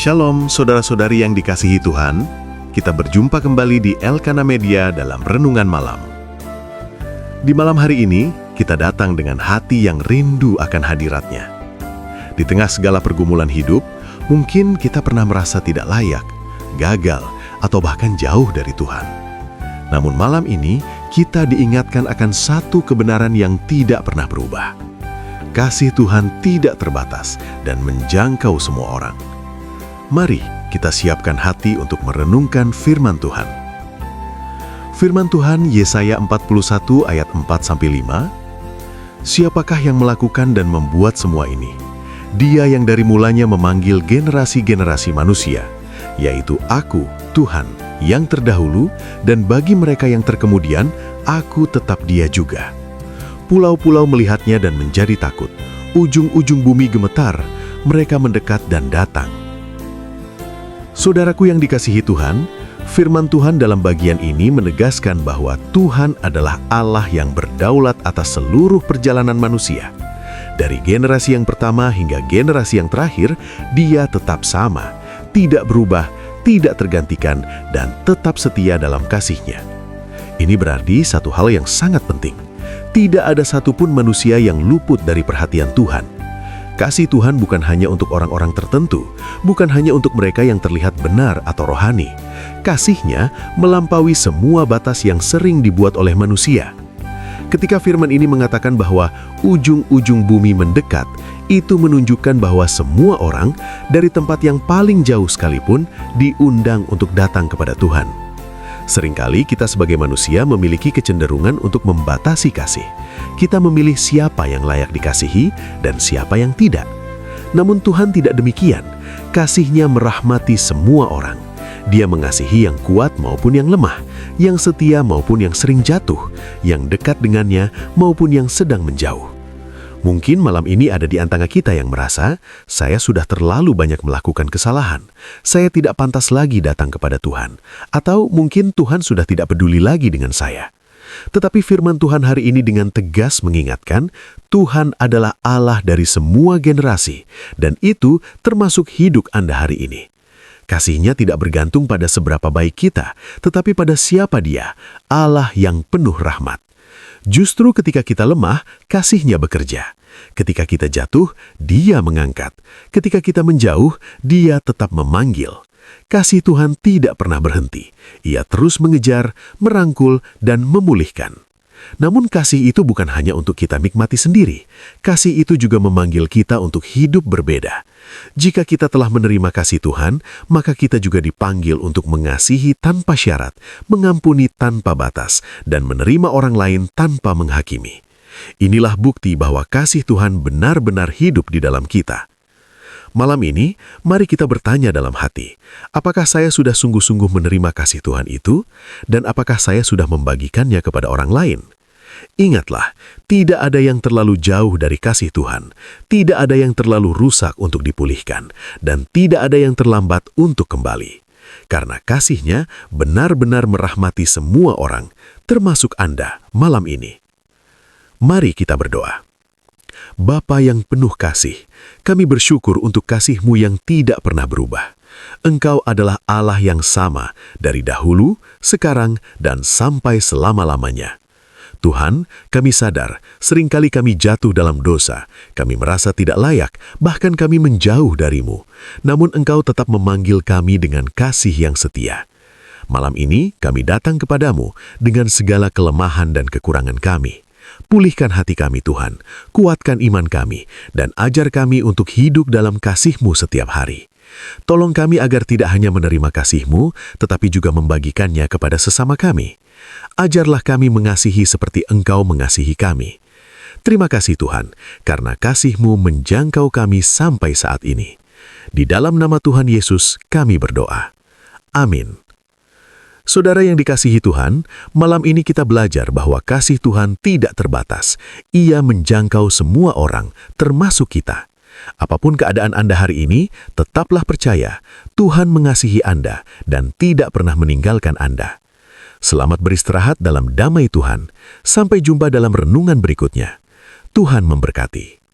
Shalom saudara-saudari yang dikasihi Tuhan, kita berjumpa kembali di Elkana Media dalam Renungan Malam. Di malam hari ini, kita datang dengan hati yang rindu akan hadirat-Nya. Di tengah segala pergumulan hidup, mungkin kita pernah merasa tidak layak, gagal, atau bahkan jauh dari Tuhan. Namun malam ini, kita diingatkan akan satu kebenaran yang tidak pernah berubah. Kasih Tuhan tidak terbatas dan menjangkau semua orang. Mari kita siapkan hati untuk merenungkan firman Tuhan. Firman Tuhan Yesaya 41 ayat 4-5. Siapakah yang melakukan dan membuat semua ini? Dia yang dari mulanya memanggil generasi-generasi manusia, yaitu Aku, Tuhan, yang terdahulu, dan bagi mereka yang terkemudian, Aku tetap Dia juga. Pulau-pulau melihatnya dan menjadi takut. Ujung-ujung bumi gemetar, mereka mendekat dan datang. Saudaraku yang dikasihi Tuhan, firman Tuhan dalam bagian ini menegaskan bahwa Tuhan adalah Allah yang berdaulat atas seluruh perjalanan manusia. Dari generasi yang pertama hingga generasi yang terakhir, Dia tetap sama, tidak berubah, tidak tergantikan, dan tetap setia dalam kasih-Nya. Ini berarti satu hal yang sangat penting. Tidak ada satupun manusia yang luput dari perhatian Tuhan. Kasih Tuhan bukan hanya untuk orang-orang tertentu, bukan hanya untuk mereka yang terlihat benar atau rohani. Kasih-Nya melampaui semua batas yang sering dibuat oleh manusia. Ketika firman ini mengatakan bahwa ujung-ujung bumi mendekat, itu menunjukkan bahwa semua orang dari tempat yang paling jauh sekalipun diundang untuk datang kepada Tuhan. Seringkali kita sebagai manusia memiliki kecenderungan untuk membatasi kasih. Kita memilih siapa yang layak dikasihi dan siapa yang tidak. Namun Tuhan tidak demikian. Kasih-Nya merahmati semua orang. Dia mengasihi yang kuat maupun yang lemah, yang setia maupun yang sering jatuh, yang dekat dengannya maupun yang sedang menjauh. Mungkin malam ini ada di antara kita yang merasa, saya sudah terlalu banyak melakukan kesalahan. Saya tidak pantas lagi datang kepada Tuhan. Atau mungkin Tuhan sudah tidak peduli lagi dengan saya. Tetapi firman Tuhan hari ini dengan tegas mengingatkan, Tuhan adalah Allah dari semua generasi, dan itu termasuk hidup Anda hari ini. Kasih-Nya tidak bergantung pada seberapa baik kita, tetapi pada siapa Dia, Allah yang penuh rahmat. Justru ketika kita lemah, kasih-Nya bekerja. Ketika kita jatuh, Dia mengangkat. Ketika kita menjauh, Dia tetap memanggil. Kasih Tuhan tidak pernah berhenti. Ia terus mengejar, merangkul, dan memulihkan. Namun kasih itu bukan hanya untuk kita nikmati sendiri. Kasih itu juga memanggil kita untuk hidup berbeda. Jika kita telah menerima kasih Tuhan, maka kita juga dipanggil untuk mengasihi tanpa syarat, mengampuni tanpa batas, dan menerima orang lain tanpa menghakimi. Inilah bukti bahwa kasih Tuhan benar-benar hidup di dalam kita. Malam ini, mari kita bertanya dalam hati, apakah saya sudah sungguh-sungguh menerima kasih Tuhan itu, dan apakah saya sudah membagikannya kepada orang lain? Ingatlah, tidak ada yang terlalu jauh dari kasih Tuhan, tidak ada yang terlalu rusak untuk dipulihkan, dan tidak ada yang terlambat untuk kembali. Karena kasih-Nya benar-benar merahmati semua orang, termasuk Anda malam ini. Mari kita berdoa. Bapa yang penuh kasih, kami bersyukur untuk kasih-Mu yang tidak pernah berubah. Engkau adalah Allah yang sama dari dahulu, sekarang, dan sampai selama-lamanya. Tuhan, kami sadar, seringkali kami jatuh dalam dosa, kami merasa tidak layak, bahkan kami menjauh dari-Mu. Namun Engkau tetap memanggil kami dengan kasih yang setia. Malam ini kami datang kepadamu dengan segala kelemahan dan kekurangan kami. Pulihkan hati kami Tuhan, kuatkan iman kami, dan ajar kami untuk hidup dalam kasih-Mu setiap hari. Tolong kami agar tidak hanya menerima kasih-Mu, tetapi juga membagikannya kepada sesama kami. Ajarlah kami mengasihi seperti Engkau mengasihi kami. Terima kasih Tuhan, karena kasih-Mu menjangkau kami sampai saat ini. Di dalam nama Tuhan Yesus kami berdoa. Amin. Saudara yang dikasihi Tuhan, malam ini kita belajar bahwa kasih Tuhan tidak terbatas. Ia menjangkau semua orang, termasuk kita. Apapun keadaan Anda hari ini, tetaplah percaya Tuhan mengasihi Anda dan tidak pernah meninggalkan Anda. Selamat beristirahat dalam damai Tuhan. Sampai jumpa dalam renungan berikutnya. Tuhan memberkati.